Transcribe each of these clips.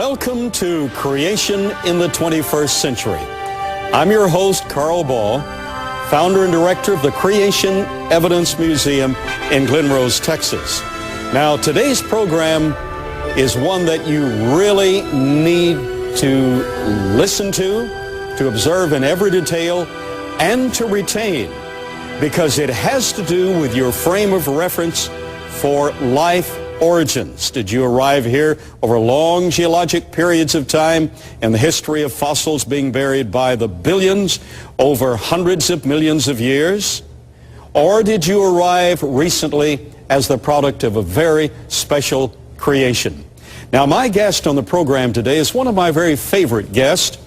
Welcome to Creation in the 21st Century. I'm your host, Carl Ball, founder and director of the Creation Evidence Museum in Glen Rose, Texas. Now, today's program is one that you really need to listen to observe in every detail, and to retain, because it has to do with your frame of reference for life origins. Did you arrive here over long geologic periods of time and the history of fossils being buried by the billions over hundreds of millions of years? Or did you arrive recently as the product of a very special creation? Now, my guest on the program today is one of my very favorite guests,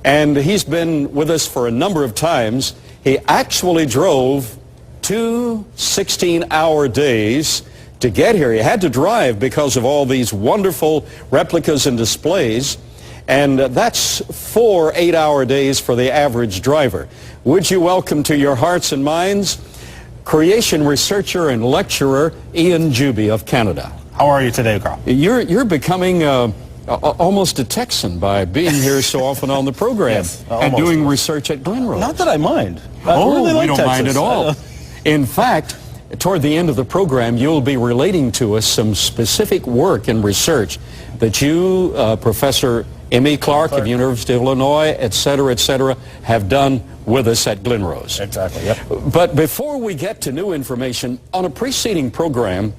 and he's been with us for a number of times. He actually drove 2 16-hour days to get here. He had to drive because of all these wonderful replicas and displays, and that's 4 8-hour days for the average driver. Would you welcome to your hearts and minds creation researcher and lecturer Ian Juby of Canada. How are you today, Carl? You're becoming almost a Texan by being here so often on the program. Yes, and doing research at Glen Rose. Not that I mind. We don't mind at all. In fact, toward the end of the program, you'll be relating to us some specific work and research that you, Professor M.E. Clark of University of Illinois, et cetera, have done with us at Glen Rose. Exactly, yep. But before we get to new information, on a preceding program,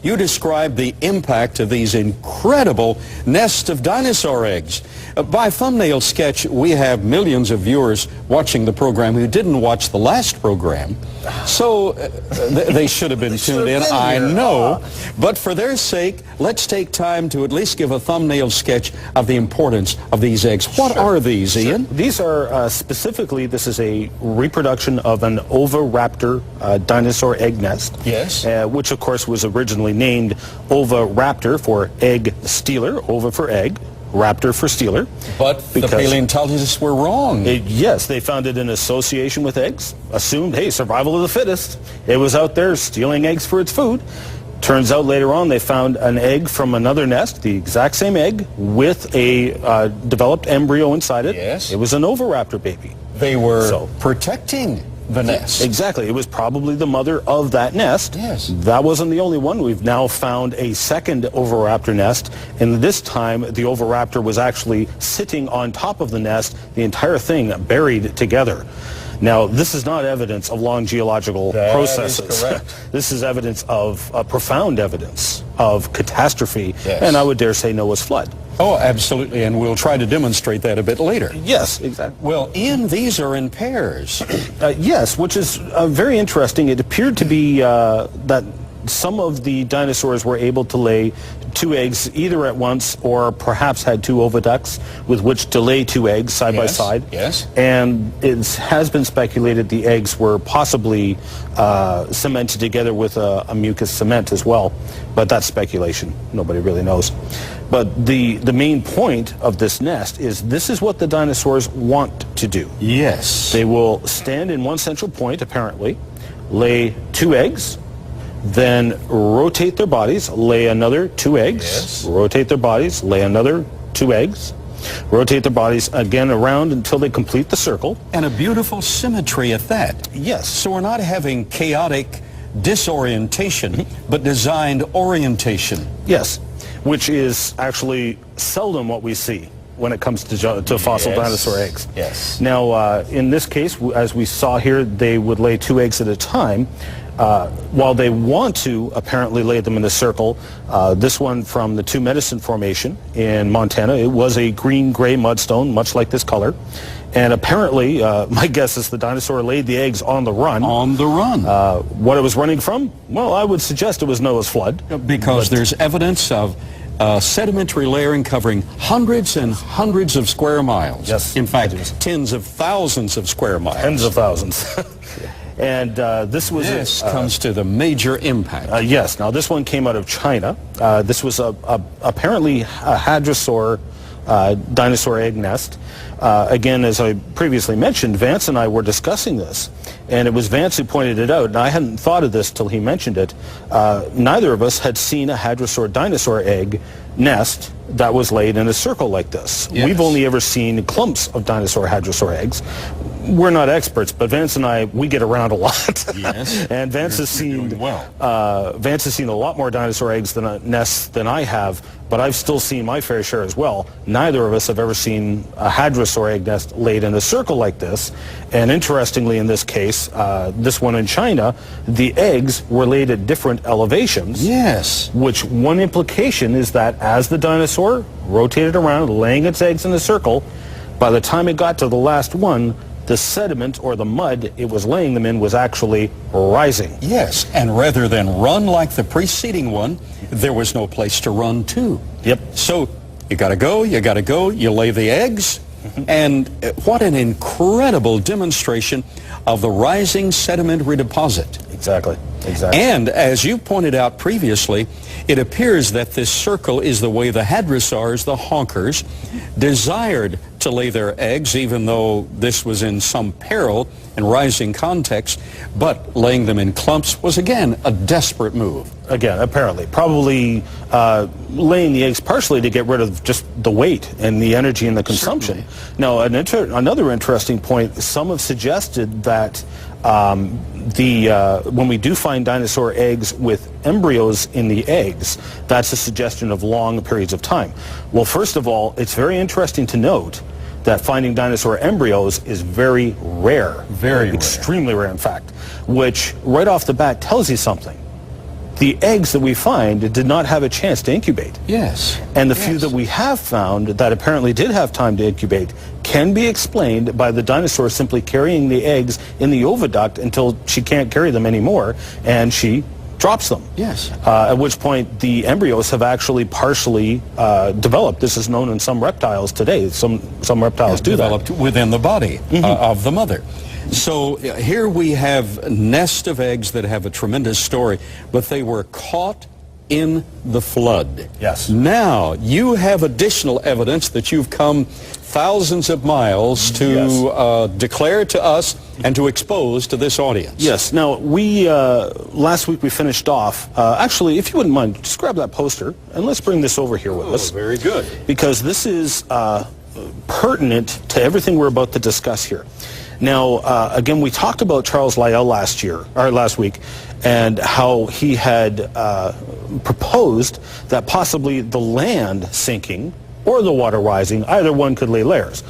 you described the impact of these incredible nests of dinosaur eggs. By thumbnail sketch, we have millions of viewers watching the program who didn't watch the last program, so they should have been tuned in, I know. But for their sake, let's take time to at least give a thumbnail sketch of the importance of these eggs. What are these, Ian? These are specifically, this is a reproduction of an oviraptor dinosaur egg nest. Yes. Which, of course, was originally named Oviraptor for egg stealer, ova for egg, raptor for stealer. But the paleontologists were wrong. Yes, they found it in association with eggs, assumed, hey, survival of the fittest. It was out there stealing eggs for its food. Turns out later on they found an egg from another nest, the exact same egg, with a developed embryo inside it. Yes. It was an oviraptor baby. They were protecting the nest. Exactly. It was probably the mother of that nest. Yes. That wasn't the only one. We've now found a second oviraptor nest, and this time the oviraptor was actually sitting on top of the nest, the entire thing buried together. Now, this is not evidence of long geological processes. Is correct. This is evidence of profound evidence of catastrophe, yes. And I would dare say Noah's flood. Oh, absolutely, and we'll try to demonstrate that a bit later. Yes, exactly. Well, Ian, these are in pairs. Yes, which is very interesting. It appeared to be that some of the dinosaurs were able to lay 2 eggs either at once or perhaps had 2 oviducts with which to lay 2 eggs side by side. Yes. And it has been speculated the eggs were possibly cemented together with a mucus cement as well. But that's speculation. Nobody really knows. But the main point of this nest is this is what the dinosaurs want to do. Yes. They will stand in one central point, apparently, lay 2 eggs, then rotate their bodies, lay another 2 eggs, yes. Rotate their bodies, lay another 2 eggs, rotate their bodies again around until they complete the circle. And a beautiful symmetry at that. Yes. So we're not having chaotic disorientation, but designed orientation. Yes, which is actually seldom what we see when it comes to fossil dinosaur eggs. Yes. Now, in this case, as we saw here, they would lay 2 eggs at a time. While they want to apparently lay them in a circle, this one from the Two Medicine Formation in Montana, it was a green-gray mudstone, much like this color. And apparently, my guess is the dinosaur laid the eggs on the run. On the run. What it was running from? Well, I would suggest it was Noah's flood. Because there's evidence of sedimentary layering covering hundreds and hundreds of square miles. Yes. In fact, tens of thousands of square miles. Tens of thousands. And this was... This comes to the major impact. Yes. Now, this one came out of China. This was apparently a hadrosaur dinosaur egg nest. Again, as I previously mentioned, Vance and I were discussing this, and it was Vance who pointed it out, and I hadn't thought of this till he mentioned it. Neither of us had seen a hadrosaur dinosaur egg nest that was laid in a circle like this. Yes. We've only ever seen clumps of dinosaur hadrosaur eggs. We're not experts, but Vance and I, we get around a lot. Yes. And Vance has seen Vance has seen a lot more dinosaur eggs nests than I have, but I've still seen my fair share as well. Neither of us have ever seen a hadrosaur egg nest laid in a circle like this. And interestingly, in this case, this one in China, the eggs were laid at different elevations. Yes. Which one implication is that as the dinosaur rotated around, laying its eggs in a circle, by the time it got to the last one, the sediment or the mud it was laying them in was actually rising. Yes, and rather than run like the preceding one, there was no place to run to. Yep. So you gotta go, you lay the eggs, and what an incredible demonstration of the rising sedimentary deposit. Exactly. Exactly. And as you pointed out previously, it appears that this circle is the way the hadrosaurs, the honkers, desired to lay their eggs, even though this was in some peril and rising context, but laying them in clumps was again a desperate move. Again, apparently. Probably laying the eggs partially to get rid of just the weight and the energy and the consumption. Now, another interesting point, some have suggested that when we do find dinosaur eggs with embryos in the eggs, that's a suggestion of long periods of time. Well, first of all, it's very interesting to note that finding dinosaur embryos is very rare. Very rare. Extremely rare, in fact, which right off the bat tells you something. The eggs that we find did not have a chance to incubate. Yes. And the few that we have found that apparently did have time to incubate can be explained by the dinosaur simply carrying the eggs in the oviduct until she can't carry them anymore, and she drops them. Yes. At which point the embryos have actually partially developed. This is known in some reptiles today. Some reptiles do developed within the body of the mother. So here we have a nest of eggs that have a tremendous story, but they were caught in the flood. Yes. Now you have additional evidence that you've come thousands of miles to declare to us and to expose to this audience. Yes. Now, we last week we finished off. Actually, if you wouldn't mind, just grab that poster and let's bring this over here with us. Very good. Because this is pertinent to everything we're about to discuss here. Now, again, we talked about Charles Lyell last week, and how he had proposed that possibly the land sinking or the water rising, either one could lay layers.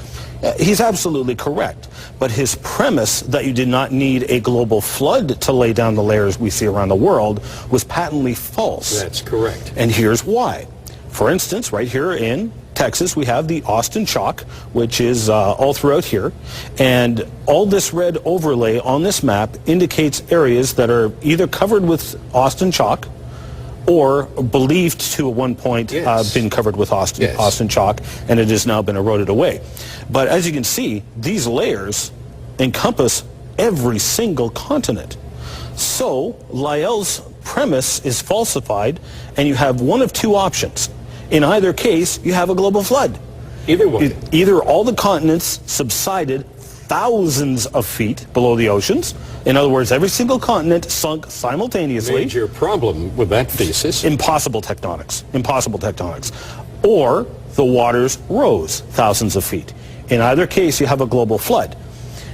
He's absolutely correct. But his premise that you did not need a global flood to lay down the layers we see around the world was patently false. That's correct. And here's why. For instance, right here in Texas, we have the Austin Chalk, which is all throughout here. And all this red overlay on this map indicates areas that are either covered with Austin Chalk or believed to at one point been covered with Austin Chalk, and it has now been eroded away. But as you can see, these layers encompass every single continent. So Lyell's premise is falsified, and you have one of two options. In either case, you have a global flood. Either way. Either all the continents subsided thousands of feet below the oceans. In other words, every single continent sunk simultaneously. Major problem with that thesis. Impossible tectonics. Impossible tectonics. Or the waters rose thousands of feet. In either case, you have a global flood.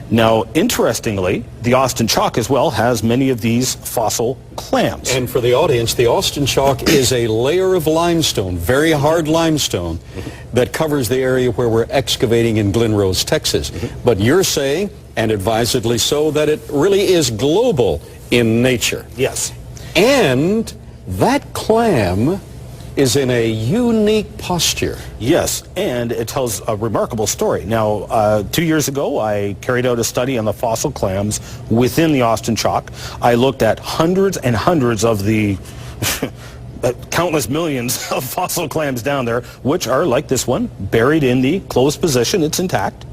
Now, interestingly, the Austin Chalk as well has many of these fossil clams. And for the audience, the Austin Chalk is a layer of limestone, very hard limestone, that covers the area where we're excavating in Glen Rose, Texas. But you're saying, and advisedly so, that it really is global in nature. Yes. And that clam is in a unique posture. Yes, and it tells a remarkable story. Now, 2 years ago, I carried out a study on the fossil clams within the Austin Chalk. I looked at hundreds and hundreds of the countless millions of fossil clams down there, which are, like this one, buried in the closed position. It's intact.